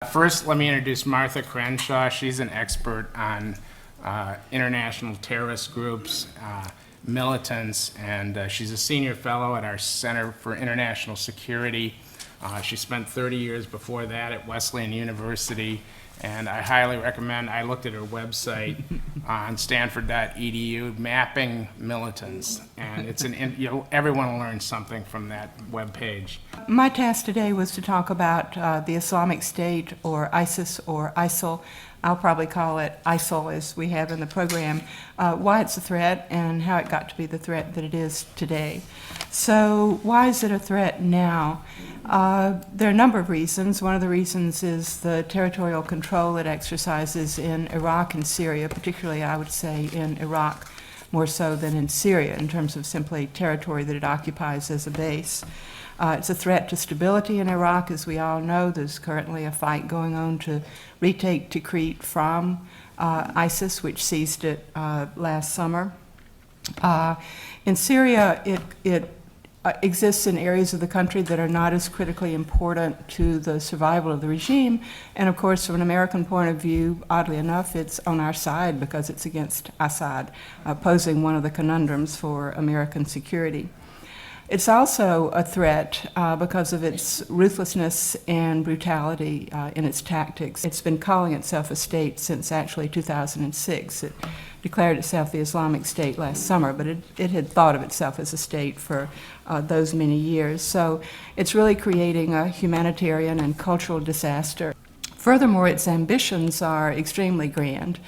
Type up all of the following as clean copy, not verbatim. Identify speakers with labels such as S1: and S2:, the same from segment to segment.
S1: First, let me introduce Martha Crenshaw. She's an expert on international terrorist groups, militants, and she's a senior fellow at our Center for International Security. She spent 30 years before that at Wesleyan University, and I highly recommend, I looked at her website on stanford.edu, Mapping Militants, and it's everyone will learn something from that webpage.
S2: My task today was to talk about the Islamic State, or ISIS, or ISIL. I'll probably call it ISIL, as we have in the program, why it's a threat and how it got to be the threat that it is today. So why is it a threat now? There are a number of reasons. One of the reasons is the territorial control it exercises in Iraq and Syria, particularly, I would say, in Iraq, more so than in Syria, in terms of simply territory that it occupies as a base. It's a threat to stability in Iraq, as we all know. There's currently a fight going on to retake Tikrit from ISIS, which seized it last summer. In Syria, it exists in areas of the country that are not as critically important to the survival of the regime. And of course, from an American point of view, oddly enough, it's on our side because it's against Assad, posing one of the conundrums for American security. It's also a threat because of its ruthlessness and brutality in its tactics. It's been calling itself a state since actually 2006. It declared itself the Islamic State last summer, but it had thought of itself as a state for those many years. So it's really creating a humanitarian and cultural disaster. Furthermore, its ambitions are extremely grand.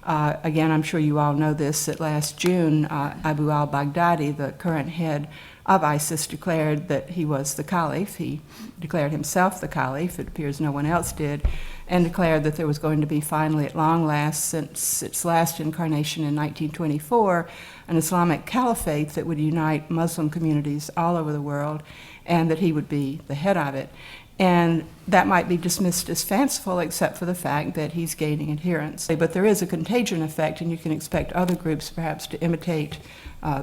S2: Again, I'm sure you all know this, that last June, Abu al-Baghdadi, the current head of ISIS, declared that he was the caliph. He declared himself the caliph. It appears no one else did, and declared that there was going to be finally, at long last, since its last incarnation in 1924, an Islamic caliphate that would unite Muslim communities all over the world, and that he would be the head of it. And that might be dismissed as fanciful, except for the fact that he's gaining adherents. But there is a contagion effect, and you can expect other groups perhaps to imitate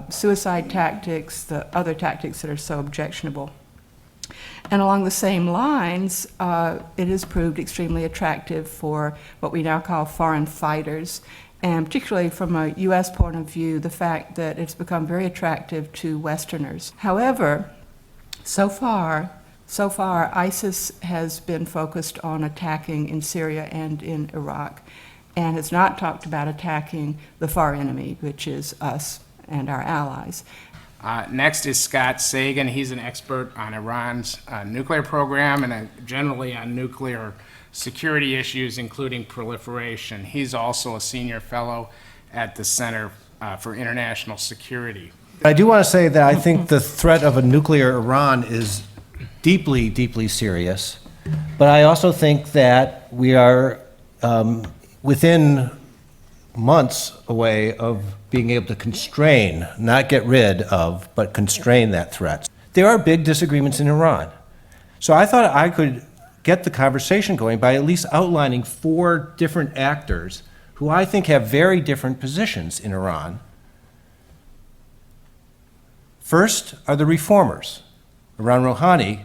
S2: suicide tactics, the other tactics that are so objectionable. And along the same lines, it has proved extremely attractive for what we now call foreign fighters, and particularly from a U.S. point of view, the fact that it's become very attractive to Westerners. However, so far, ISIS has been focused on attacking in Syria and in Iraq, and has not talked about attacking the far enemy, which is us and our allies.
S1: Next is Scott Sagan. He's an expert on Iran's nuclear program and generally on nuclear security issues, including proliferation. He's also a senior fellow at the Center for International Security.
S3: I do want to say that I think the threat of a nuclear Iran is deeply, deeply serious. But I also think that we are within months away of being able to constrain, not get rid of, but constrain that threat. There are big disagreements in Iran. So I thought I could get the conversation going by at least outlining 4 different actors who I think have very different positions in Iran. First are the reformers, Iran Rouhani,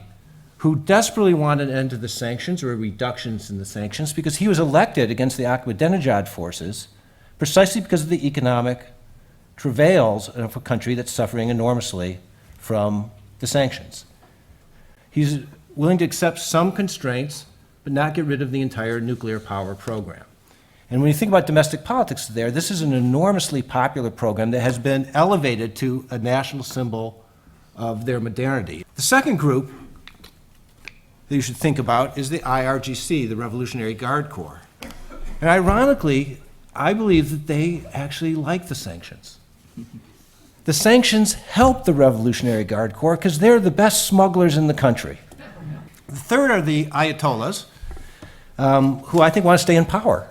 S3: who desperately wanted an end to the sanctions or reductions in the sanctions because he was elected against the Ahmadinejad forces precisely because of the economic travails of a country that's suffering enormously from the sanctions. He's willing to accept some constraints, but not get rid of the entire nuclear power program. And when you think about domestic politics there, this is an enormously popular program that has been elevated to a national symbol of their modernity. The second group that you should think about is the IRGC, the Revolutionary Guard Corps. And ironically, I believe that they actually like the sanctions. The sanctions help the Revolutionary Guard Corps because they're the best smugglers in the country. The third are the Ayatollahs, who I think want to stay in power.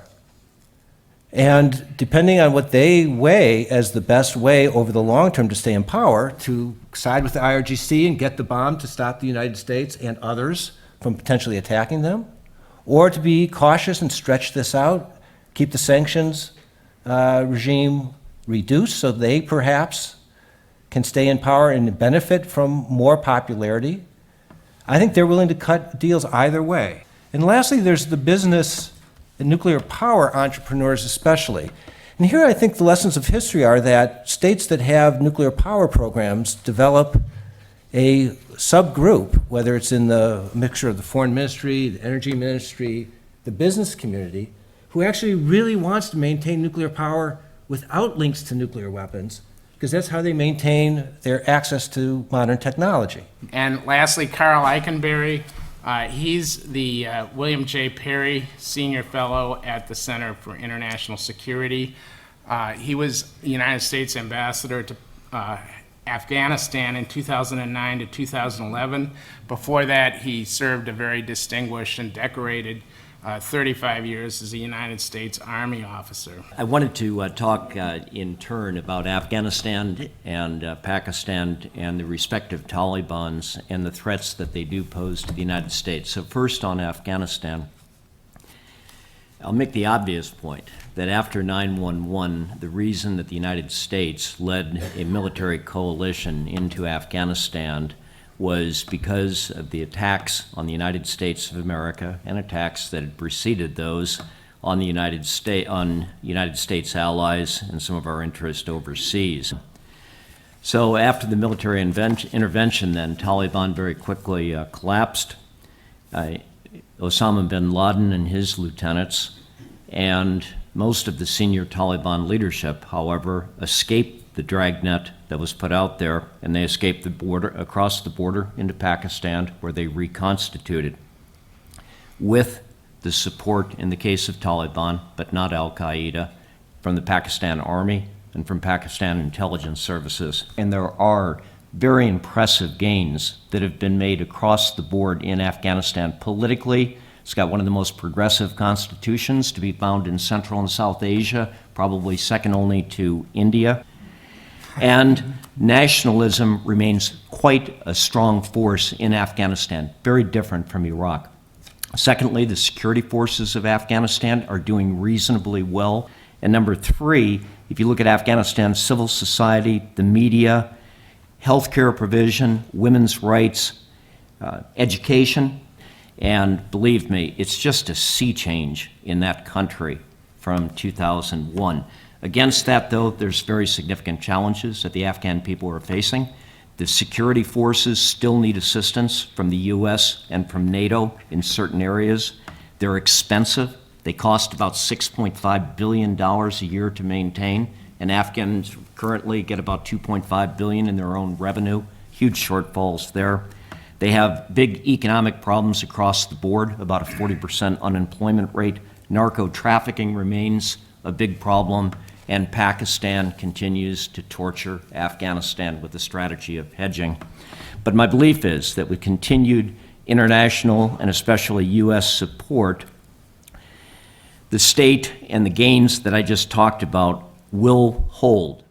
S3: And depending on what they weigh as the best way over the long term to stay in power, to side with the IRGC and get the bomb to stop the United States and others from potentially attacking them, or to be cautious and stretch this out, keep the sanctions regime reduced so they perhaps can stay in power and benefit from more popularity. I think they're willing to cut deals either way. And lastly, there's the business and nuclear power entrepreneurs especially. And here I think the lessons of history are that states that have nuclear power programs develop a subgroup, whether it's in the mixture of the foreign ministry, the energy ministry, the business community, who actually really wants to maintain nuclear power without links to nuclear weapons, because that's how they maintain their access to modern technology.
S1: And lastly, Karl Eikenberry. He's the William J. Perry Senior Fellow at the Center for International Security. He was the United States Ambassador to Afghanistan in 2009 to 2011. Before that, he served a very distinguished and decorated 35 years as a United States Army officer.
S4: I wanted to talk in turn about Afghanistan and Pakistan and the respective Talibans and the threats that they do pose to the United States. So first on Afghanistan, I'll make the obvious point that after 9/11, the reason that the United States led a military coalition into Afghanistan was because of the attacks on the United States of America and attacks that had preceded those on the United States allies and some of our interest overseas. So after the military intervention, then Taliban very quickly collapsed. Osama bin Laden and his lieutenants and most of the senior Taliban leadership, however, escaped the dragnet that was put out there, and they escaped the border, across the border into Pakistan, where they reconstituted with the support, in the case of Taliban, but not al-Qaeda, from the Pakistan Army and from Pakistan intelligence services. And there are very impressive gains that have been made across the board in Afghanistan politically. It's got one of the most progressive constitutions to be found in Central and South Asia, probably second only to India. And nationalism remains quite a strong force in Afghanistan, very different from Iraq. Secondly, the security forces of Afghanistan are doing reasonably well. And number three, if you look at Afghanistan's civil society, the media, healthcare provision, women's rights, education, and believe me, it's just a sea change in that country from 2001. Against that, though, there's very significant challenges that the Afghan people are facing. The security forces still need assistance from the U.S. and from NATO in certain areas. They're expensive. They cost about $6.5 billion a year to maintain, and Afghans currently get about $2.5 billion in their own revenue. Huge shortfalls there. They have big economic problems across the board, about a 40% unemployment rate. Narco trafficking remains a big problem, and Pakistan continues to torture Afghanistan with a strategy of hedging. But my belief is that with continued international and especially U.S. support, the state and the gains that I just talked about will hold.